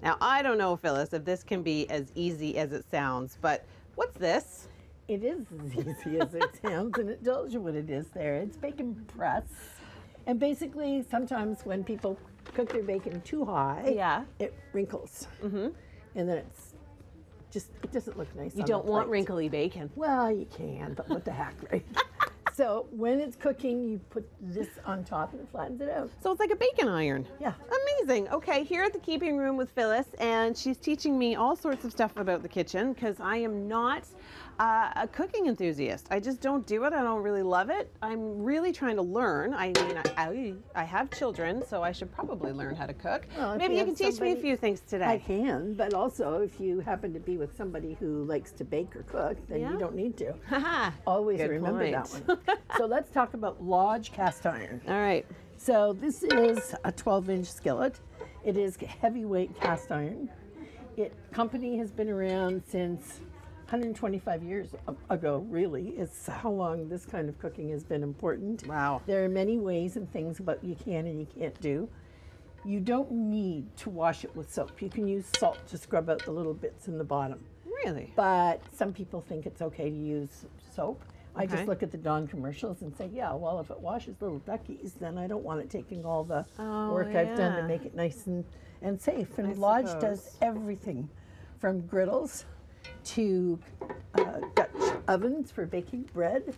Now, I don't know, Phyllis, if this can be as easy as it sounds, but what's this? It is as easy as it sounds, and it tells you what it is there. It's bacon press. And basically, sometimes when people cook their bacon too high, it wrinkles. And then it doesn't look nice. You don't want wrinkly bacon. Well, you can, but what the heck, right? So when it's cooking, you put this on top and it flattens it out. So it's like a bacon iron. Yeah. Amazing. Okay, here at the Keeping Room with Phyllis, and she's teaching me all sorts of stuff about the kitchen because I am not a cooking enthusiast. I just don't do it. I don't really love it. I'm really trying to learn. I mean, I have children, so I should probably learn how to cook. Well, maybe you can teach me a few things today. I can, but also if you happen to be with somebody who likes to bake or cook, then you don't need to. Always Good remember point. that one. So let's talk about Lodge cast iron. All right. So this is a 12-inch skillet. It is heavyweight cast iron. Company has been around since 125 years ago, really, is how long this kind of cooking has been important. Wow. There are many ways and things about you can and you can't do. You don't need to wash it with soap. You can use salt to scrub out the little bits in the bottom. Really? But some people think it's okay to use soap. I just look at the Dawn commercials and say, yeah, well, if it washes little duckies, then I don't want it taking all the work I've done to make it nice and safe. And Lodge does everything from griddles to Dutch ovens for baking bread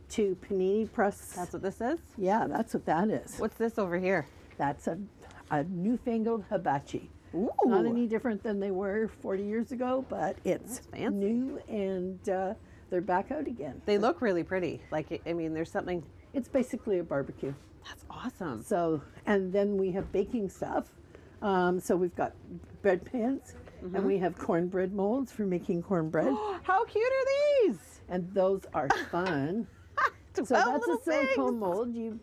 to panini press. That's what this is? Yeah, that's what that is. What's this over here? That's a newfangled hibachi. Ooh. Not any different than they were 40 years ago, but it's new and they're back out again. They look really pretty. Like, I mean, there's something. It's basically a barbecue. That's awesome. So, and then we have baking stuff. So we've got bread pans and we have cornbread molds for making cornbread. How cute are these? And those are fun. So that's a silicone mold. You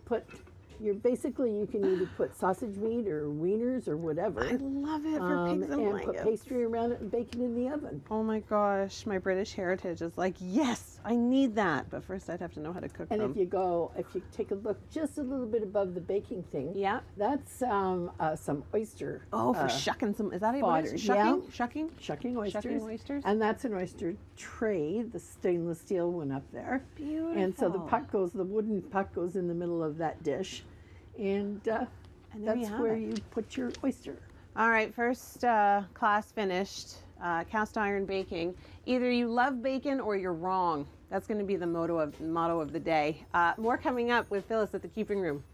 can either put sausage meat or wieners or whatever. I love it for pigs and blankets. Put pastry around it and bake it in the oven. Oh my gosh, my British heritage is like, yes, I need that. But first I'd have to know how to cook them. And if you take a look just a little bit above the baking thing, that's some oyster. Oh, for shucking some, is that fodder. Shucking? Yeah. Shucking? Shucking oysters. Shucking oysters. And that's an oyster tray, the stainless steel one up there. Beautiful. And so the wooden puck goes in the middle of that dish. And that's where you put your oyster. All right, first class finished, cast iron baking. Either you love bacon or you're wrong. That's going to be the motto of the day. More coming up with Phyllis at the Keeping Room.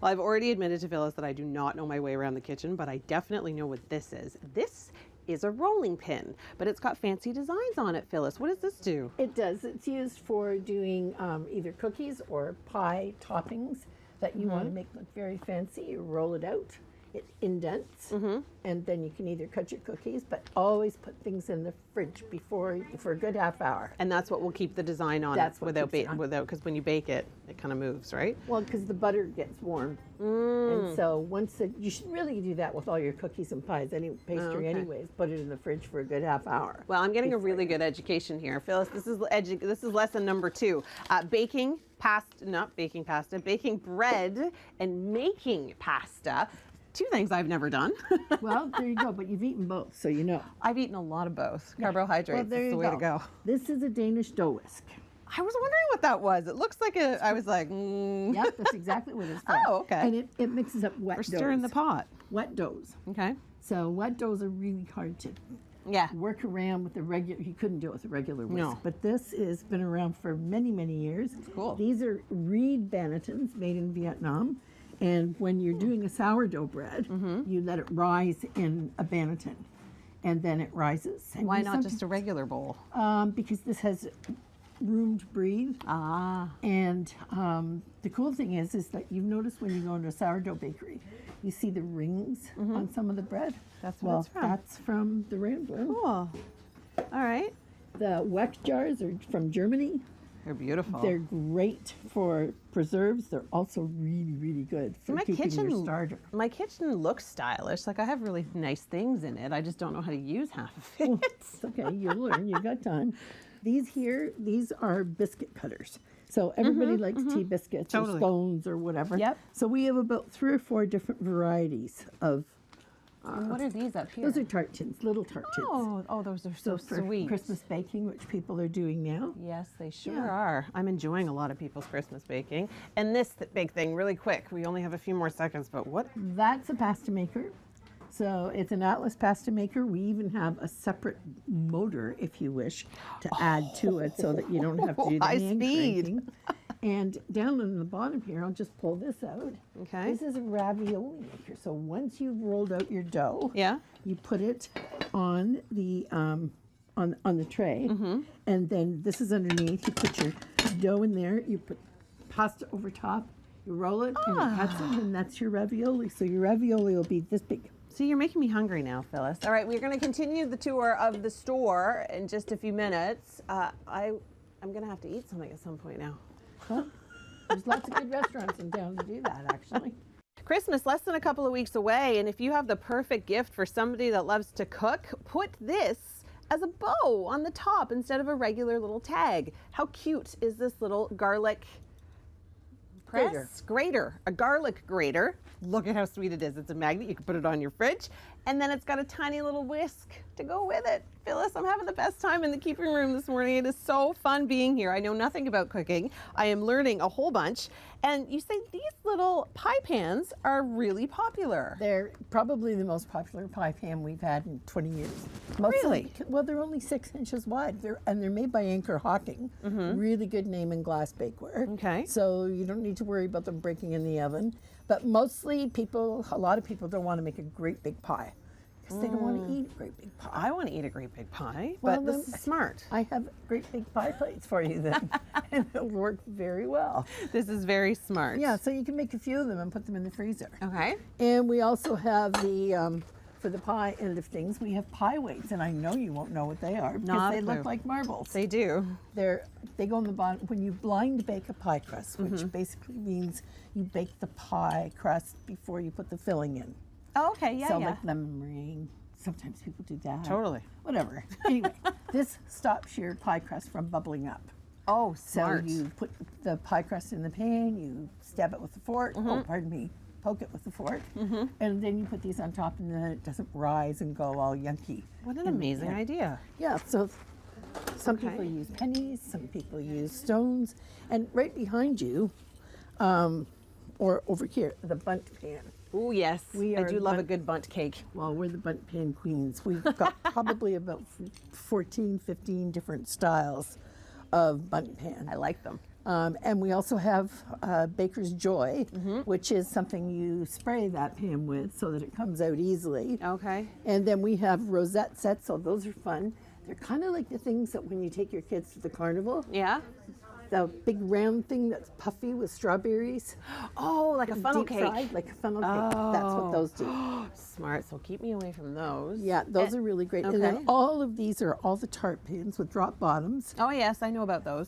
Well, I've already admitted to Phyllis that I do not know my way around the kitchen, but I definitely know what this is. This is a rolling pin, but it's got fancy designs on it, Phyllis. What does this do? It does. It's used for doing either cookies or pie toppings that you want to make look very fancy. You roll it out, it indents, and then you can either cut your cookies, but always put things in the fridge for a good half hour. And that's what will keep the design on it without, because when you bake it, it kind of moves, right? Well, because the butter gets warm. And so you should really do that with all your cookies and pies, any pastry anyways, put it in the fridge for a good half hour. Well, I'm getting a really good education here. Phyllis, this is lesson number 2. Baking bread and making pasta. 2 things I've never done. Well, there you go, but you've eaten both, so you know. I've eaten a lot of both. Carbohydrates is the way to go. This is a Danish dough whisk. I was wondering what that was. It looks like I was like, Yep, that's exactly what it's for. Oh, okay. And it mixes up wet doughs. For stirring the pot. Wet doughs. Okay. So wet doughs are really hard to work around with the regular. You couldn't do it with a regular whisk. No. But this has been around for many, many years. Cool. These are reed bannetons made in Vietnam. And when you're doing a sourdough bread, you let it rise in a banneton. And then it rises. And why not just a regular bowl? Because this has room to breathe. And the cool thing is that you've noticed when you go into a sourdough bakery, you see the rings on some of the bread. That's what it's from. That's from the Rambler. Cool. All right. The Weck jars are from Germany. They're beautiful. They're great for preserves. They're also really, really good for keeping your starter. My kitchen looks stylish. Like I have really nice things in it. I just don't know how to use half of it. It's okay. You'll learn. You got time. These are biscuit cutters. So everybody likes tea biscuits or scones or whatever. Yep. So we have about 3 or 4 different varieties of And what are these up here? Those are tart tins, little tart tins. Oh, those are so for sweet. Christmas baking, which people are doing now. Yes, they sure Yeah. are. I'm enjoying a lot of people's Christmas baking. And this big thing, really quick, we only have a few more seconds, but what? That's a pasta maker. So it's an Atlas pasta maker. We even have a separate motor, if you wish, to add to it so that you don't have to do the High hand speed. cranking. And down on the bottom here, I'll just pull this out. Okay. This is a ravioli maker. So once you've rolled out your dough, Yeah. you put it on the tray, and then this is underneath. You put your dough in there. You put pasta over top. You roll it, and it cuts it, and that's your ravioli. So your ravioli will be this big. See, you're making me hungry now, Phyllis. All right, we're going to continue the tour of the store in just a few minutes. I'm going to have to eat something at some point now. Huh? There's lots of good restaurants in town to do that, actually. Christmas less than a couple of weeks away, and if you have the perfect gift for somebody that loves to cook, put this as a bow on the top instead of a regular little tag. How cute is this little garlic grater, a garlic grater. Look at how sweet it is. It's a magnet. You can put it on your fridge. And then it's got a tiny little whisk to go with it. Phyllis, I'm having the best time in the keeping room this morning. It is so fun being here. I know nothing about cooking. I am learning a whole bunch. And you say these little pie pans are really popular. They're probably the most popular pie pan we've had in 20 years. Really? Well, they're only 6 inches wide. They're made by Anchor Hawking. Really good name in glass bakeware. Okay. So you don't need to worry about them breaking in the oven. But mostly a lot of people don't want to make a great big pie because they don't want to eat a great big pie. I want to eat a great big pie, Well, but this is smart. I have great big pie plates for you then, and it'll work very well. This is very smart. Yeah, so you can make a few of them and put them in the freezer. Okay. And we also have the, for the pie end of things, we have pie weights, and I know you won't know what they are because Not a they look clue. like marbles. They do. They go on the bottom. When you blind bake a pie crust, which basically means you bake the pie crust before you put the filling in. Oh, okay, yeah, So yeah. like lemon meringue, sometimes people do that. Totally. Whatever. Anyway, this stops your pie crust from bubbling up. Oh, So smart. you put the pie crust in the pan, you stab it with a fork, oh, pardon me, poke it with a fork, and then you put these on top, and then it doesn't rise and go all yucky. What an amazing idea. Yeah, so some people use pennies, some people use stones, and right behind you, or over here, the bundt pan. Oh, yes. We I are do love a bundt- good bundt cake. Well, we're the bundt pan queens. We've got probably about 14, 15 different styles of bundt pan. I like them. And we also have Baker's Joy, which is something you spray that pan with so that it comes out easily. Okay. And then we have rosette sets, so those are fun. They're kind of like the things that when you take your kids to the carnival, Yeah? the big round thing that's puffy with strawberries. Oh, like a funnel deep cake. fried, like a funnel cake. That's what those do. Smart. So keep me away from those. Yeah, those are really great. And okay. then all of these are all the tart pans with drop bottoms. Oh, yes. I know about those.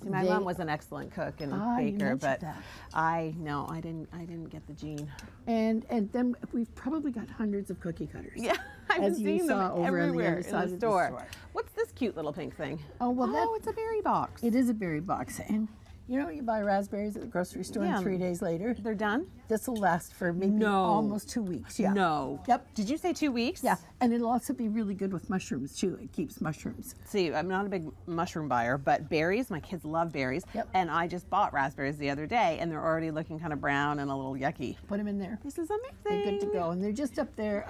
See, my They- mom was an excellent cook and You baker, mentioned but that. I didn't get the gene. And then we've probably got hundreds of cookie cutters. Yeah, I've been As you seeing them saw over on the everywhere other in side the of the store. store. What's this cute little pink thing? Oh, well, Oh, it's a berry box. it is a berry box. And you know, you buy raspberries at the grocery store Yeah. and 3 days later, They're done? this will last for maybe No. almost 2 weeks. Yeah. No. Yep. Did you say 2 weeks? Yeah. And it'll also be really good with mushrooms too. It keeps mushrooms. See, I'm not a big mushroom buyer, but berries, my kids love berries. Yep. And I just bought raspberries the other day, and they're already looking kind of brown and a little yucky. Put them in there. This is amazing. They're good to go. And they're just up there.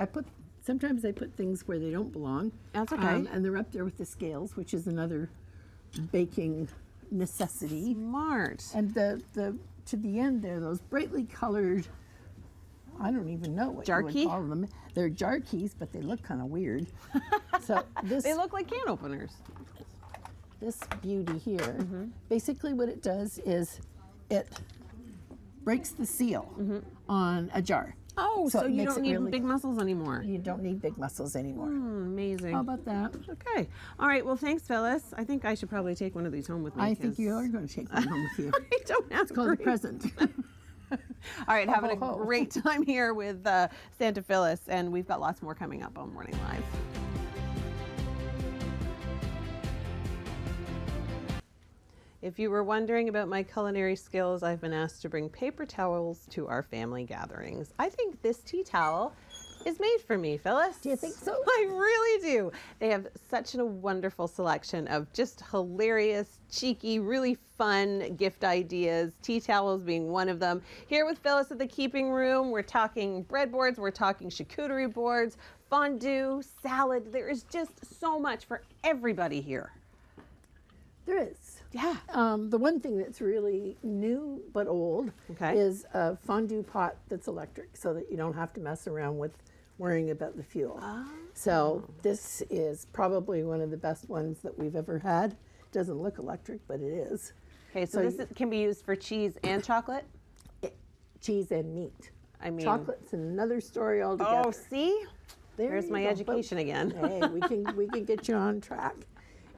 Sometimes I put things where they don't belong. That's okay. And they're up there with the scales, which is another baking necessity. Smart. And the to the end there, those brightly colored, I don't even know what Jar you would key? call them. They're jar keys, but they look kind of weird. So this They look like can openers. this beauty here, Mm-hmm. basically what it does is it breaks the seal on a jar. Oh, so it you makes don't it need really- big muscles anymore. You don't need big muscles anymore. Amazing. How about that? Okay. All right. Well, thanks, Phyllis. I think I should probably take one of these home with me. I think 'cause you are going to take one home with you. I don't have It's called a grapes. present. All right, having a ho, ho. great time here with Santa Phyllis, and we've got lots more coming up on Morning Live. If you were wondering about my culinary skills, I've been asked to bring paper towels to our family gatherings. I think this tea towel is made for me, Phyllis. Do you think so? I really do. They have such a wonderful selection of just hilarious, cheeky, really fun gift ideas, tea towels being one of them. Here with Phyllis at the Keeping Room, we're talking breadboards, we're talking charcuterie boards, fondue, salad. There is just so much for everybody here. There is. Yeah. The one thing that's really new but old is a fondue pot that's electric, so that you don't have to mess around with worrying about the fuel. Oh. So this is probably one of the best ones that we've ever had. Doesn't look electric, but it is. Okay, so this can be used for cheese and chocolate? Cheese and meat. I mean, chocolate's another story altogether. Oh, see? There's my education again. Hey, we can get you on track.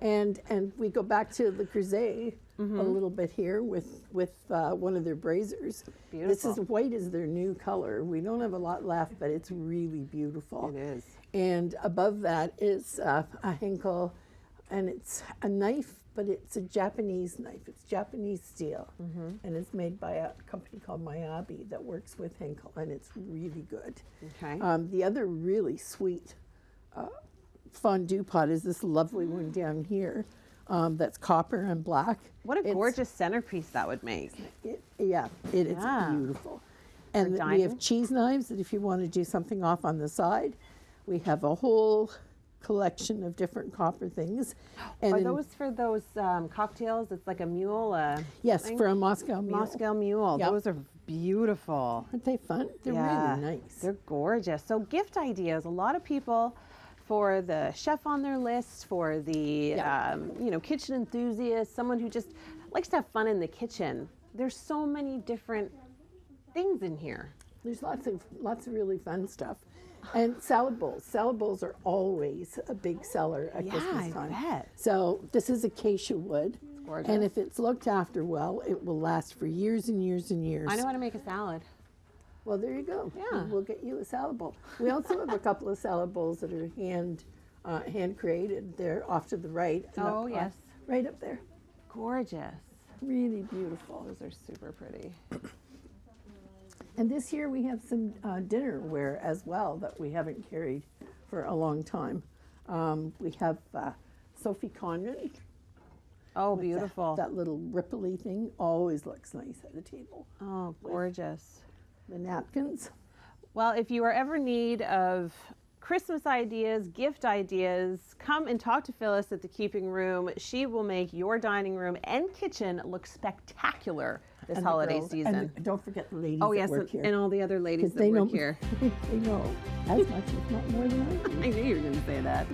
And we go back to the Creuset a little bit here with one of their braziers. Beautiful. This is white is their new color. We don't have a lot left, but it's really beautiful. It is. And above that is a Henkel, and it's a knife, but it's a Japanese knife. It's Japanese steel, and it's made by a company called Miyabi that works with Henkel, and it's really good. Okay. The other really sweet fondue pot is this lovely one down here that's copper and black. What a gorgeous centerpiece that would make. It's beautiful. And we have cheese knives that if you want to do something off on the side, we have a whole collection of different copper things. And Are those for those cocktails? It's like a mule? Yes, for a Moscow mule. Moscow mule. Yep. Those are beautiful. Aren't they fun? They're really nice. They're gorgeous. So gift ideas. A lot of people, for the chef on their list, for the kitchen enthusiast, someone who just likes to have fun in the kitchen. There's so many different things in here. There's lots of really fun stuff. And salad bowls. Salad bowls are always a big seller at Christmas time. I bet. So this is acacia wood. It's gorgeous. And if it's looked after well, it will last for years and years and years. I know how to make a salad. Well, there you go. Yeah. We'll get you a salad bowl. We also have a couple of salad bowls that are hand created. They're off to the right. Oh, yes. Right up there. Gorgeous. Really beautiful. Those are super pretty. And this year we have some dinnerware as well that we haven't carried for a long time. We have Sophie Conran. Oh, beautiful. That little ripply thing always looks nice at the table. Oh, gorgeous. The napkins. Well, if you are ever in need of Christmas ideas, gift ideas, come and talk to Phyllis at the Keeping Room. She will make your dining room and kitchen look spectacular this holiday season. And don't forget the ladies that work here. And all the other ladies that work here. They know as much, if not more than I do. I knew you were going to say that.